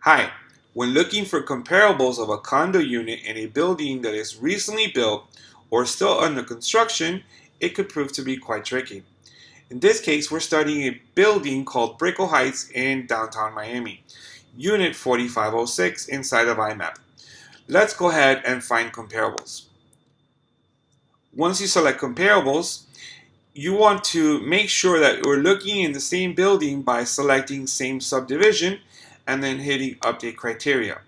Hi, when looking for comparables of a condo unit in a building that is recently built or still under construction, it could prove to be quite tricky. In this case, we're studying a building called Brickell Heights in downtown Miami, Unit 4506 inside of iMapp. Let's go ahead and find comparables. Once you select comparables, you want to make sure that we're looking in the same building by selecting same subdivision and then hitting update criteria.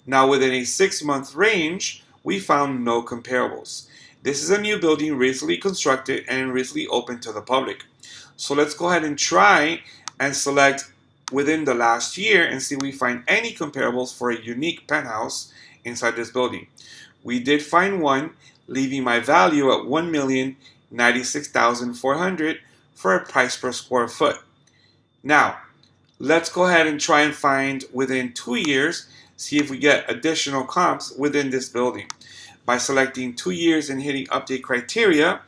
Now within a 6-month range, we found no comparables. This is a new building recently constructed and recently open to the public. So let's go ahead and try and select within the last year and see if we find any comparables for a unique penthouse inside this building. We did find one, leaving my value at $1,096,400 for a price per square foot. Now, let's go ahead and try and find within 2 years, see if we get additional comps within this building. By selecting 2 years and hitting update criteria,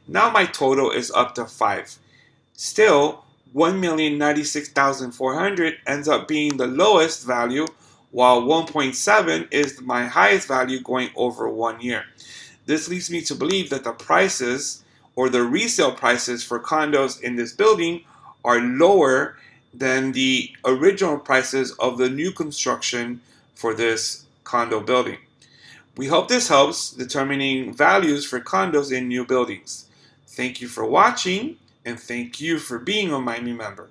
now my total is up to 5. Still, $1,096,400 ends up being the lowest value, while 1.7 is my highest value going over 1 year. This leads me to believe that the prices or the resale prices for condos in this building are lower than the original prices of the new construction for this condo building. We hope this helps determining values for condos in new buildings. Thank you for watching, and thank you for being a Miami member.